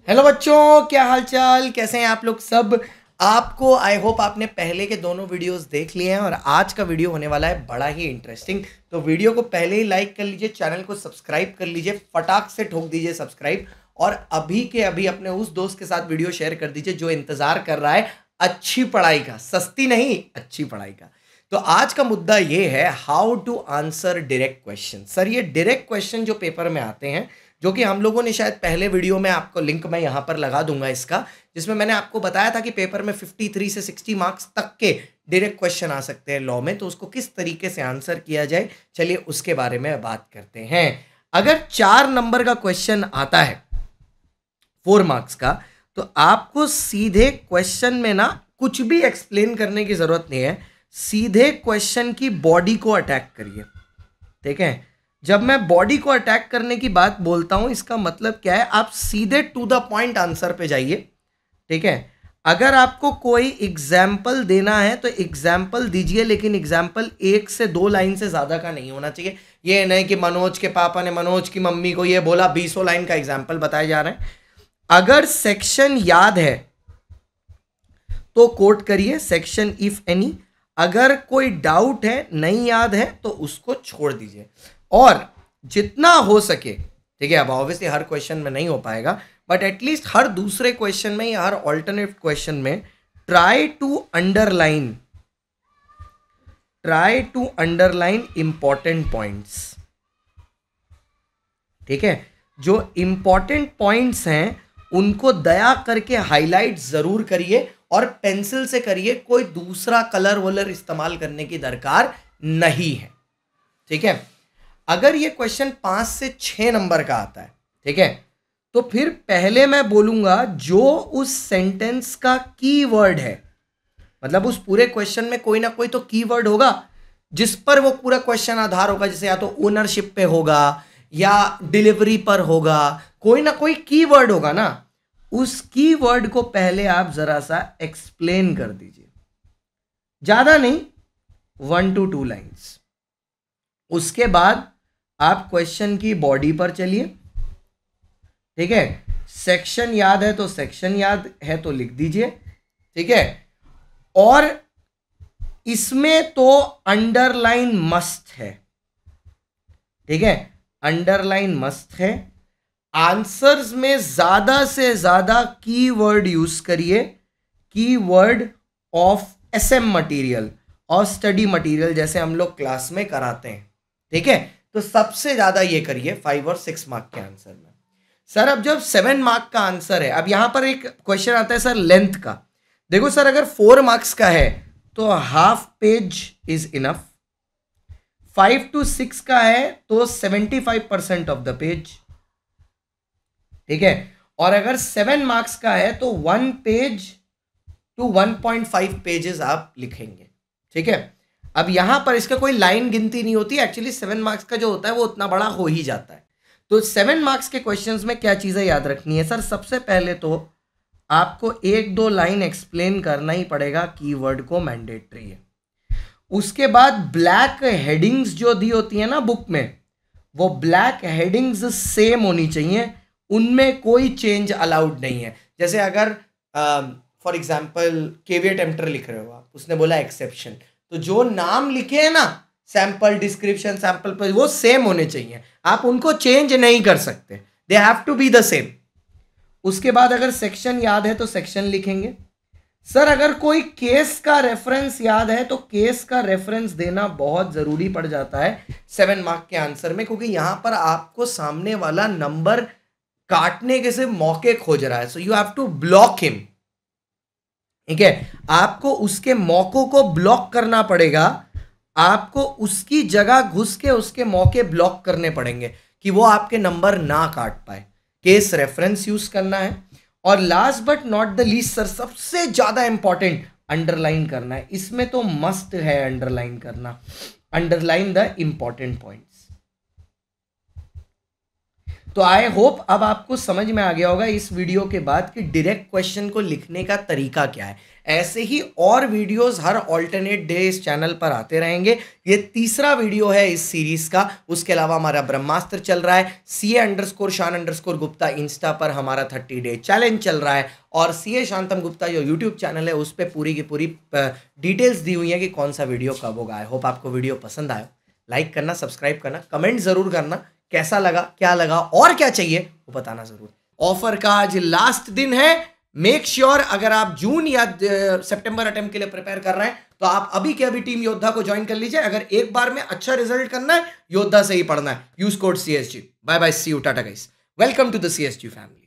Hello बच्चों, क्या हाल चाल, कैसे हैं आप लोग सब। आपको आई होप आपने पहले के दोनों वीडियोस देख लिए हैं और आज का वीडियो होने वाला है बड़ा ही इंटरेस्टिंग। तो वीडियो को पहले ही लाइक कर लीजिए, चैनल को सब्सक्राइब कर लीजिए, फटाक से ठोक दीजिए सब्सक्राइब और अभी के अभी अपने उस दोस्त के साथ वीडियो शेयर कर दीजिए जो इंतजार कर रहा है अच्छी पढ़ाई का, सस्ती नहीं अच्छी पढ़ाई का। तो आज का मुद्दा ये है how to answer direct question. Sir ये डायरेक्ट क्वेश्चन जो पेपर में आते हैं, जो कि हम लोगों ने शायद पहले वीडियो में, आपको लिंक मैं यहां पर लगा दूंगा इसका, जिसमें मैंने आपको बताया था कि पेपर में 53 से 60 मार्क्स तक के डायरेक्ट क्वेश्चन आ सकते हैं लॉ में, तो उसको किस तरीके से आंसर किया जाए, चलिए उसके बारे में बात करते हैं। अगर 4 नंबर का क्वेश्चन आता है 4 मार्क्स का, तो आपको सीधे क्वेश्चन में ना कुछ भी एक्सप्लेन करने की जरूरत नहीं है, सीधे क्वेश्चन की बॉडी को अटैक करिए। ठीक है, जब मैं बॉडी को अटैक करने की बात बोलता हूं, इसका मतलब क्या है, आप सीधे टू द पॉइंट आंसर पे जाइए। ठीक है, अगर आपको कोई एग्जाम्पल देना है तो एग्जाम्पल दीजिए, लेकिन एग्जाम्पल 1 से 2 लाइन से ज्यादा का नहीं होना चाहिए। ये नहीं कि मनोज के पापा ने मनोज की मम्मी को ये बोला, 20 लाइन का एग्जाम्पल बताए जा रहे हैं। अगर सेक्शन याद है तो कोट करिए, सेक्शन इफ एनी। अगर कोई डाउट है, नहीं याद है, तो उसको छोड़ दीजिए। और जितना हो सके, ठीक है, अब ऑब्वियसली हर क्वेश्चन में नहीं हो पाएगा, बट एटलीस्ट हर दूसरे क्वेश्चन में या हर ऑल्टरनेट क्वेश्चन में try to underline important points. ठीक है, जो इंपॉर्टेंट पॉइंट्स हैं उनको दया करके हाईलाइट जरूर करिए और पेंसिल से करिए, कोई दूसरा कलर वलर इस्तेमाल करने की दरकार नहीं है। ठीक है, अगर ये क्वेश्चन 5 से 6 नंबर का आता है, ठीक है, तो फिर पहले मैं बोलूंगा जो उस सेंटेंस का कीवर्ड है, मतलब उस पूरे क्वेश्चन में कोई ना कोई तो कीवर्ड होगा जिस पर वो पूरा क्वेश्चन आधार होगा, जैसे या तो ओनरशिप पे होगा या डिलीवरी पर होगा, कोई ना कोई कीवर्ड होगा ना, उस कीवर्ड को पहले आप जरा सा एक्सप्लेन कर दीजिए, ज्यादा नहीं, 1 to 2 लाइंस। उसके बाद आप क्वेश्चन की बॉडी पर चलिए। ठीक है, सेक्शन याद है तो सेक्शन याद है तो लिख दीजिए। ठीक है, और इसमें तो अंडरलाइन मस्ट है। ठीक है, अंडरलाइन मस्ट है। आंसर्स में ज्यादा से ज्यादा कीवर्ड यूज करिए, कीवर्ड ऑफ एसएम मटेरियल और स्टडी मटेरियल, जैसे हम लोग क्लास में कराते हैं। ठीक है, तो सबसे ज्यादा ये करिए 5 और 6 मार्क के आंसर में। सर अब जब 7 मार्क का आंसर है, अब यहां पर एक क्वेश्चन आता है सर लेंथ का। देखो सर, अगर 4 मार्क्स का है तो half page is enough, 5 to 6 का है तो 75% ऑफ द पेज। ठीक है, और अगर 7 मार्क्स का है तो 1 पेज to 1.5 पेजेस आप लिखेंगे। ठीक है, अब यहां पर इसका कोई लाइन गिनती नहीं होती, एक्चुअली 7 मार्क्स का जो होता है वो उतना बड़ा हो ही जाता है। तो 7 मार्क्स के क्वेश्चंस में क्या चीजें याद रखनी है सर, सबसे पहले तो आपको 1-2 लाइन एक्सप्लेन करना ही पड़ेगा, कीवर्ड को, मैंडेटरी है। उसके बाद ब्लैक हेडिंग्स जो दी होती है ना बुक में, वो ब्लैक हेडिंग्स सेम होनी चाहिए, उनमें कोई चेंज अलाउड नहीं है। जैसे अगर फॉर एग्जाम्पल केविएट एम्प्टर लिख रहे हो आप, उसने बोला एक्सेप्शन, तो जो नाम लिखे हैं ना, सैंपल, डिस्क्रिप्शन, सैंपल पर, वो सेम होने चाहिए, आप उनको चेंज नहीं कर सकते, they have to be the same. उसके बाद अगर सेक्शन याद है तो सेक्शन लिखेंगे। सर अगर कोई केस का रेफरेंस याद है तो केस का रेफरेंस देना बहुत जरूरी पड़ जाता है 7 मार्क के आंसर में, क्योंकि यहां पर आपको सामने वाला नंबर काटने के से मौके खोज रहा है, so you have to block him. ठीक है, आपको उसके मौकों को ब्लॉक करना पड़ेगा, आपको उसकी जगह घुस के उसके मौके ब्लॉक करने पड़ेंगे कि वो आपके नंबर ना काट पाए। केस रेफरेंस यूज करना है। और last but not the least sir, सबसे ज्यादा इंपॉर्टेंट, अंडरलाइन करना है। इसमें तो मस्ट है अंडरलाइन करना, अंडरलाइन द इंपॉर्टेंट पॉइंट्स। तो आई होप अब आपको समझ में आ गया होगा इस वीडियो के बाद कि डायरेक्ट क्वेश्चन को लिखने का तरीका क्या है। ऐसे ही और वीडियोस हर ऑल्टरनेट डे इस चैनल पर आते रहेंगे। ये तीसरा वीडियो है इस सीरीज का। उसके अलावा हमारा ब्रह्मास्त्र चल रहा है, CA_शान_गुप्ता इंस्टा पर हमारा 30 डे चैलेंज चल रहा है, और CA शांतम गुप्ता जो यूट्यूब चैनल है उस पर पूरी की पूरी डिटेल्स दी हुई है कि कौन सा वीडियो कब होगा। आई होप आपको वीडियो पसंद आया। लाइक करना, सब्सक्राइब करना, कमेंट जरूर करना कैसा लगा, क्या लगा और क्या चाहिए वो बताना जरूर। ऑफर का आज लास्ट दिन है। मेक श्योर अगर आप जून या सितंबर अटेम्प्ट के लिए प्रिपेयर कर रहे हैं तो आप अभी के अभी टीम योद्धा को ज्वाइन कर लीजिए। अगर एक बार में अच्छा रिजल्ट करना है, योद्धा से ही पढ़ना है। Use code CSG। Bye bye, see you, tata guys, welcome to the CSG family.